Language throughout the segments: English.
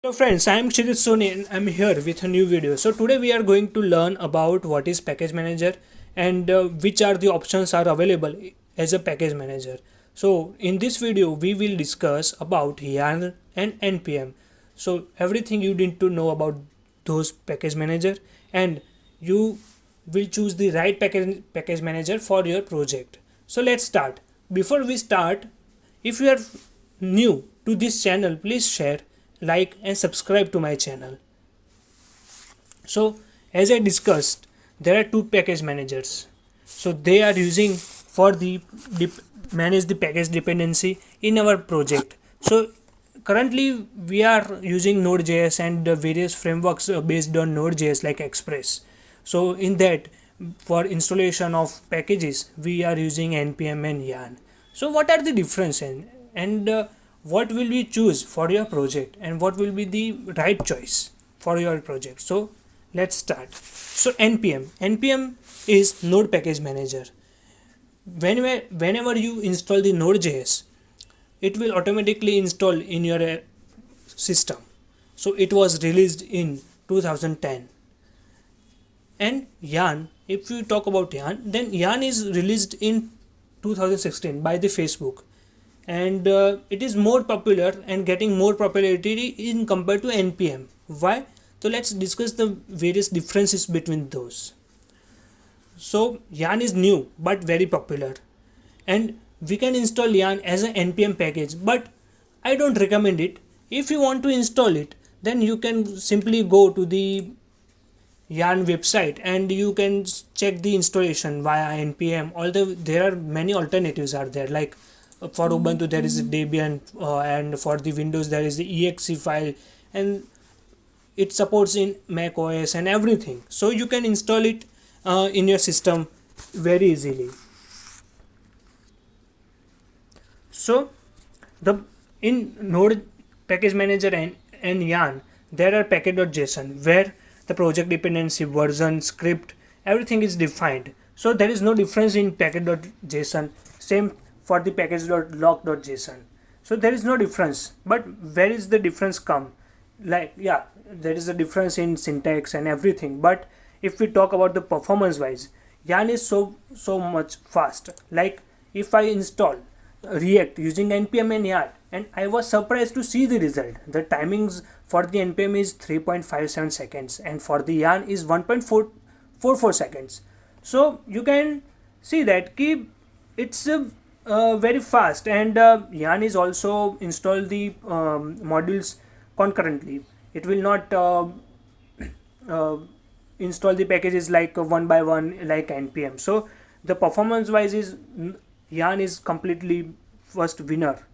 Hello friends, I am Kshitij Soni and I'm here with a new video. So today we are going to learn about what is package manager and which are the options are available as a package manager. So in this video we will discuss about YARN and NPM. So everything you need to know about those package manager, and you will choose the right package manager for your project. So let's start. Before we start, if you are new to this channel, please share, like and subscribe to my channel. So as I discussed, there are two package managers. So they are using for the manage the package dependency in our project. So currently we are using Node.js and various frameworks based on Node.js like Express. So in that, for installation of packages we are using npm and yarn. So what are the difference, and what will we choose for your project, and what will be the right choice for your project? So let's start. So npm is node package manager. Whenever you install the node.js, it will automatically install in your system. So it was released in 2010. And yarn, if you talk about yarn, then yarn is released in 2016 by the Facebook, and it is more popular and getting more popularity in compared to npm. Why? So let's discuss the various differences between those. So yarn is new but very popular, and we can install yarn as an npm package, but I don't recommend it. If you want to install it, then you can simply go to the yarn website and you can check the installation via npm. Although there are many alternatives are there, like for ubuntu there is debian, and for the windows there is the exe file, and it supports in mac os and everything. So you can install it in your system very easily. So the in node package manager and yarn, there are package.json where the project dependency, version, script, everything is defined. So there is no difference in package.json. Same for the package.lock.json. So there is no difference. But where is the difference come? Like, yeah, there is a difference in syntax and everything. But if we talk about the performance wise, yarn is so much fast. Like if I install React using npm and yarn, and I was surprised to see the result. The timings for the npm is 3.57 seconds and for the yarn is 1.44 seconds. So you can see that it's very fast, and yarn is also install the modules concurrently. It will not uh, install the packages like one by one like npm. So the performance wise is yarn is completely first winner.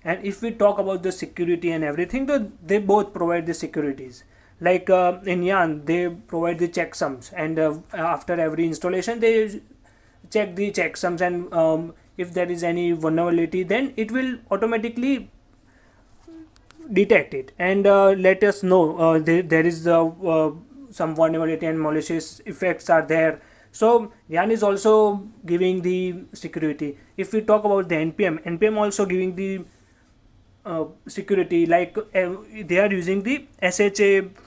And if we talk about the security and everything, they both provide the securities. Like in yarn they provide the checksums, and after every installation they check the checksums, and if there is any vulnerability, then it will automatically detect it and let us know there is some vulnerability and malicious effects are there. So yarn is also giving the security. If we talk about the npm also giving the security. Like they are using the sha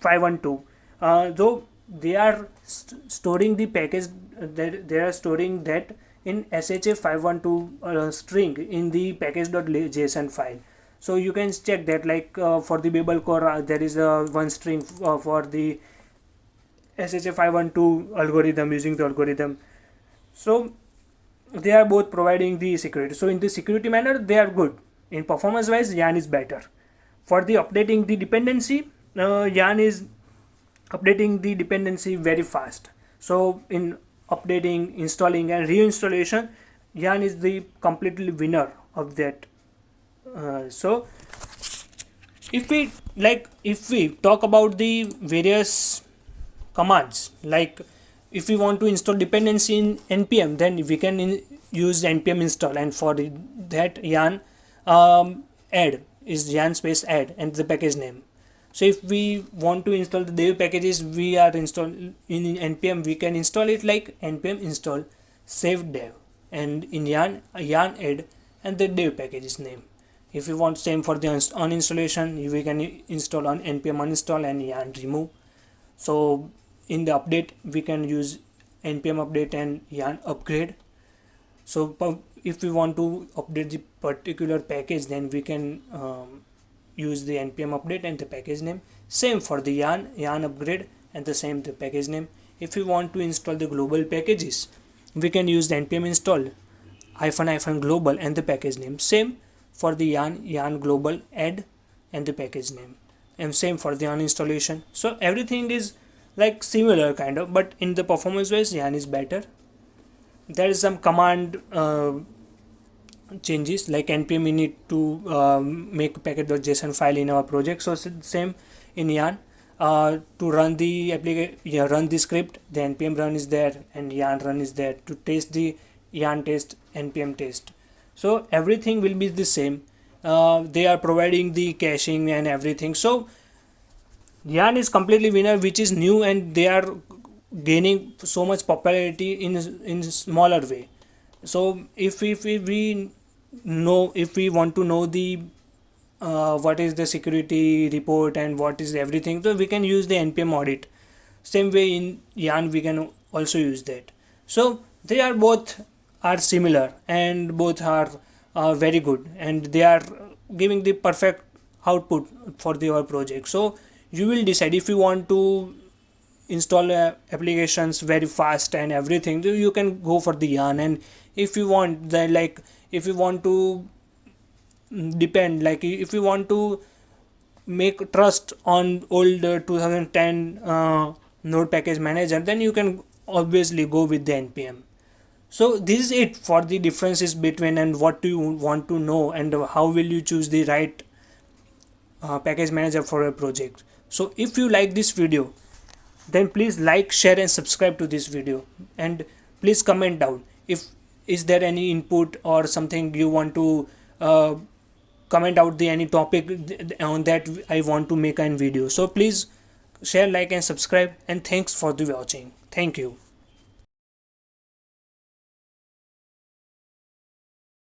512, though they are storing the package, that they are storing that in sha 512 string in the package.json file. So you can check that, like for the babel core there is one string for the sha 512 algorithm, using the algorithm. So they are both providing the security. So in the security manner they are good. In performance wise, yarn is better. For the updating the dependency, yarn is updating the dependency very fast. So in updating, installing and reinstallation, yarn is the completely winner of that. So if we talk about the various commands, like if we want to install dependency in npm, then we can use npm install, and for that yarn add is yarn space add and the package name. So if we want to install the dev packages, we are install in npm, we can install it like npm install save dev, and in yarn add and the dev packages name. If you want same for the uninstallation, we can install on npm uninstall and yarn remove. So in the update we can use npm update and yarn upgrade. So if we want to update the particular package, then we can use the npm update and the package name. Same for the yarn upgrade and the same the package name. If we want to install the global packages, we can use the npm install -- global and the package name. Same for the yarn global add and the package name, and same for the uninstallation. So everything is like similar kind of, but in the performance wise yarn is better. There is some command changes, like npm we need to make package.json file in our project. So same in yarn, to run the application, run the script, the npm run is there and yarn run is there. To test the yarn test, npm test. So everything will be the same. They are providing the caching and everything. So yarn is completely winner, which is new, and they are gaining so much popularity in smaller way. So if we know, if we want to know the what is the security report and what is everything, so we can use the npm audit. Same way in yarn we can also use that. So they are both are similar, and both are very good, and they are giving the perfect output for your project. So you will decide if you want to install applications very fast and everything, so you can go for the yarn. And if you want the, like, if you want to depend, like if you want to make trust on old 2010 node package manager, then you can obviously go with the npm. So this is it for the differences between, and what do you want to know, and how will you choose the right package manager for a project. So if you like this video, then please like, share and subscribe to this video, and please comment down if is there any input or something you want to comment out the any topic on that I want to make a video. So please share, like and subscribe, and thanks for the watching. Thank you.